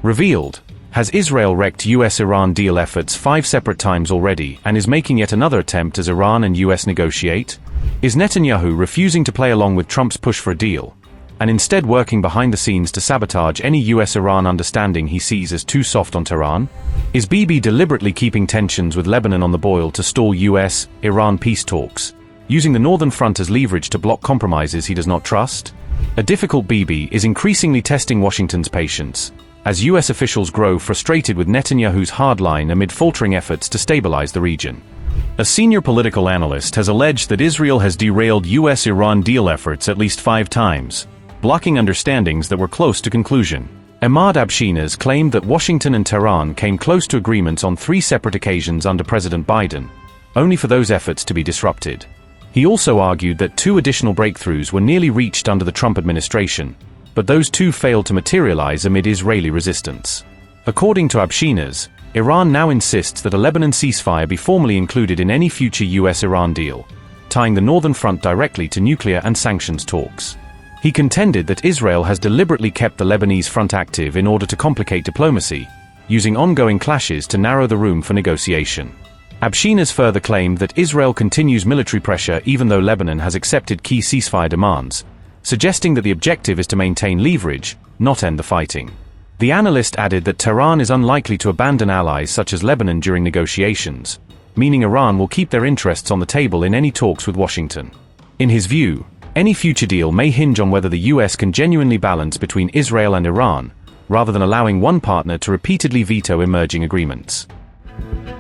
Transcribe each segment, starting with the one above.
Revealed. Has Israel wrecked U.S. Iran deal efforts 5 separate times already and is making yet another attempt as Iran and U.S. negotiate? Is Netanyahu refusing to play along with Trump's push for a deal, and instead working behind the scenes to sabotage any U.S.-Iran understanding he sees as too soft on Tehran? Is Bibi deliberately keeping tensions with Lebanon on the boil to stall U.S.-Iran peace talks, using the Northern Front as leverage to block compromises he does not trust? A difficult Bibi is increasingly testing Washington's patience, as U.S. officials grow frustrated with Netanyahu's hard line amid faltering efforts to stabilize the region. A senior political analyst has alleged that Israel has derailed U.S.-Iran deal efforts at least 5 times, blocking understandings that were close to conclusion. Emad Abshenas claimed that Washington and Tehran came close to agreements on 3 separate occasions under President Biden, only for those efforts to be disrupted. He also argued that 2 additional breakthroughs were nearly reached under the Trump administration, but those 2 failed to materialize amid Israeli resistance. According to Abshenas, Iran now insists that a Lebanon ceasefire be formally included in any future U.S.-Iran deal, tying the Northern Front directly to nuclear and sanctions talks. He contended that Israel has deliberately kept the Lebanese front active in order to complicate diplomacy, using ongoing clashes to narrow the room for negotiation. Abshenas further claimed that Israel continues military pressure even though Lebanon has accepted key ceasefire demands, suggesting that the objective is to maintain leverage, not end the fighting. The analyst added that Tehran is unlikely to abandon allies such as Lebanon during negotiations, meaning Iran will keep their interests on the table in any talks with Washington. In his view, any future deal may hinge on whether the U.S. can genuinely balance between Israel and Iran, rather than allowing one partner to repeatedly veto emerging agreements.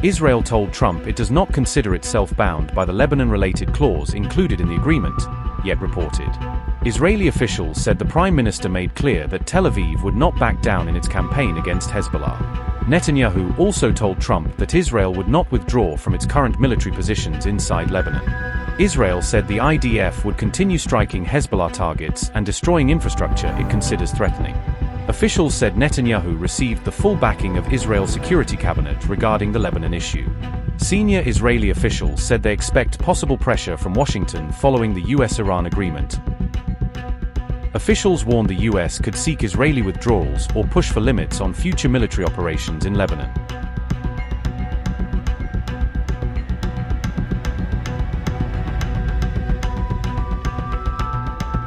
Israel told Trump it does not consider itself bound by the Lebanon-related clause included in the agreement, yet reported. Israeli officials said the Prime Minister made clear that Tel Aviv would not back down in its campaign against Hezbollah. Netanyahu also told Trump that Israel would not withdraw from its current military positions inside Lebanon. Israel said the IDF would continue striking Hezbollah targets and destroying infrastructure it considers threatening. Officials said Netanyahu received the full backing of Israel's Security Cabinet regarding the Lebanon issue. Senior Israeli officials said they expect possible pressure from Washington following the U.S.-Iran agreement. Officials warned the U.S. could seek Israeli withdrawals or push for limits on future military operations in Lebanon.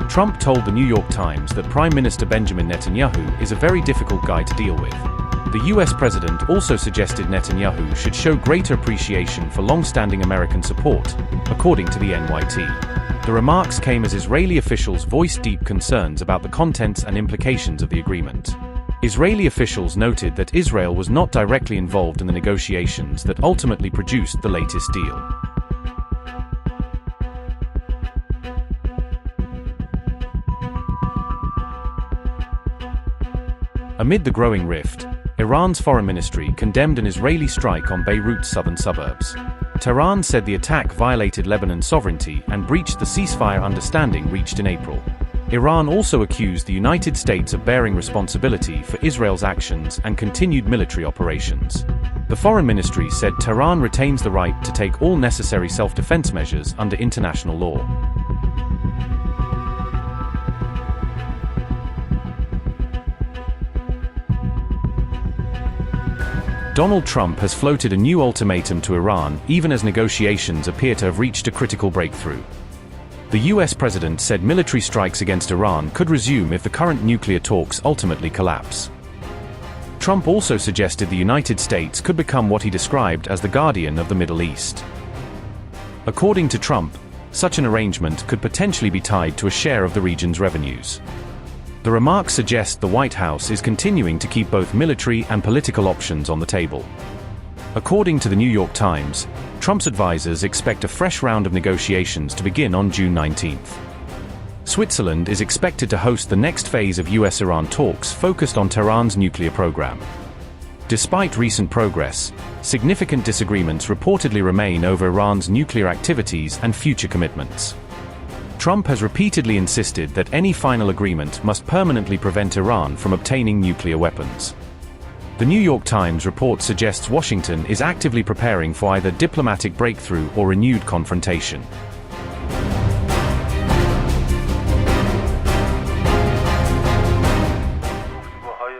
Trump told the New York Times that Prime Minister Benjamin Netanyahu is a very difficult guy to deal with. The U.S. president also suggested Netanyahu should show greater appreciation for long-standing American support, according to the NYT. The remarks came as Israeli officials voiced deep concerns about the contents and implications of the agreement. Israeli officials noted that Israel was not directly involved in the negotiations that ultimately produced the latest deal. Amid the growing rift, Iran's foreign ministry condemned an Israeli strike on Beirut's southern suburbs. Tehran said the attack violated Lebanon's sovereignty and breached the ceasefire understanding reached in April. Iran also accused the United States of bearing responsibility for Israel's actions and continued military operations. The foreign ministry said Tehran retains the right to take all necessary self-defense measures under international law. Donald Trump has floated a new ultimatum to Iran even as negotiations appear to have reached a critical breakthrough. The U.S. president said military strikes against Iran could resume if the current nuclear talks ultimately collapse. Trump also suggested the United States could become what he described as the guardian of the Middle East. According to Trump, such an arrangement could potentially be tied to a share of the region's revenues. The remarks suggest the White House is continuing to keep both military and political options on the table. According to the New York Times, Trump's advisors expect a fresh round of negotiations to begin on June 19th. Switzerland is expected to host the next phase of U.S.-Iran talks focused on Tehran's nuclear program. Despite recent progress, significant disagreements reportedly remain over Iran's nuclear activities and future commitments. Trump has repeatedly insisted that any final agreement must permanently prevent Iran from obtaining nuclear weapons. The New York Times report suggests Washington is actively preparing for either diplomatic breakthrough or renewed confrontation.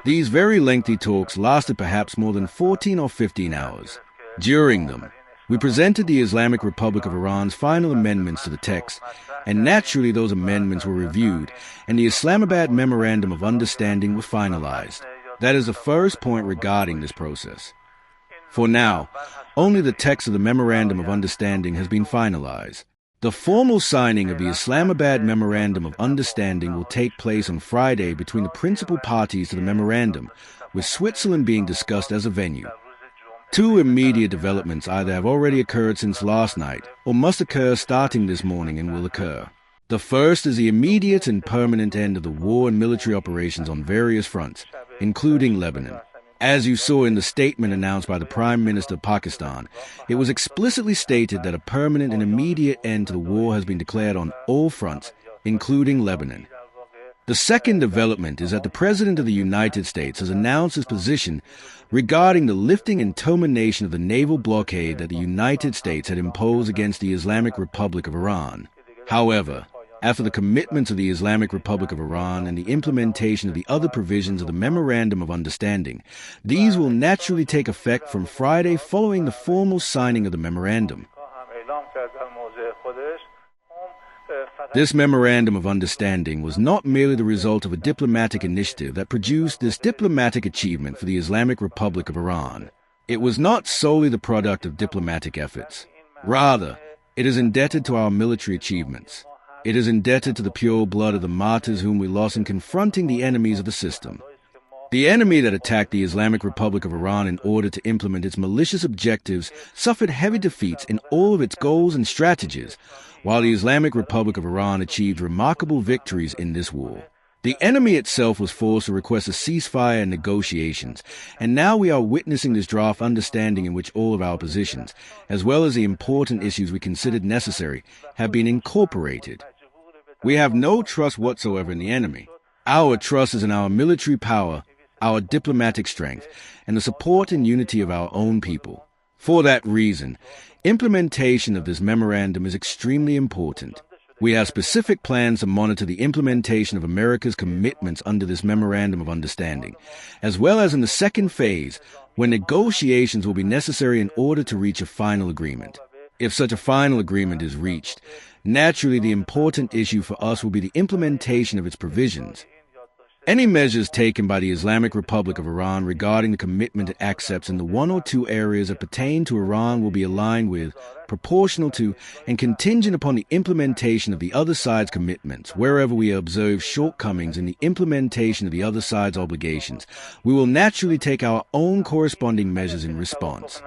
These very lengthy talks lasted perhaps more than 14 or 15 hours. During them, we presented the Islamic Republic of Iran's final amendments to the text, and naturally those amendments were reviewed, and the Islamabad Memorandum of Understanding was finalized. That is the first point regarding this process. For now, only the text of the Memorandum of Understanding has been finalized. The formal signing of the Islamabad Memorandum of Understanding will take place on Friday between the principal parties to the memorandum, with Switzerland being discussed as a venue. Two immediate developments either have already occurred since last night, or must occur starting this morning and will occur. The first is the immediate and permanent end of the war and military operations on various fronts, including Lebanon. As you saw in the statement announced by the Prime Minister of Pakistan, it was explicitly stated that a permanent and immediate end to the war has been declared on all fronts, including Lebanon. The second development is that the President of the United States has announced his position regarding the lifting and termination of the naval blockade that the United States had imposed against the Islamic Republic of Iran. However, after the commitments of the Islamic Republic of Iran and the implementation of the other provisions of the Memorandum of Understanding, these will naturally take effect from Friday following the formal signing of the memorandum. This Memorandum of Understanding was not merely the result of a diplomatic initiative that produced this diplomatic achievement for the Islamic Republic of Iran. It was not solely the product of diplomatic efforts. Rather, it is indebted to our military achievements. It is indebted to the pure blood of the martyrs whom we lost in confronting the enemies of the system. The enemy that attacked the Islamic Republic of Iran in order to implement its malicious objectives suffered heavy defeats in all of its goals and strategies, while the Islamic Republic of Iran achieved remarkable victories in this war. The enemy itself was forced to request a ceasefire and negotiations, and now we are witnessing this draft understanding in which all of our positions, as well as the important issues we considered necessary, have been incorporated. We have no trust whatsoever in the enemy. Our trust is in our military power, our diplomatic strength, and the support and unity of our own people. For that reason, implementation of this memorandum is extremely important. We have specific plans to monitor the implementation of America's commitments under this Memorandum of Understanding, as well as in the second phase, when negotiations will be necessary in order to reach a final agreement. If such a final agreement is reached, naturally the important issue for us will be the implementation of its provisions. Any measures taken by the Islamic Republic of Iran regarding the commitment it accepts in the one or two areas that pertain to Iran will be aligned with, proportional to, and contingent upon the implementation of the other side's commitments. Wherever we observe shortcomings in the implementation of the other side's obligations, we will naturally take our own corresponding measures in response.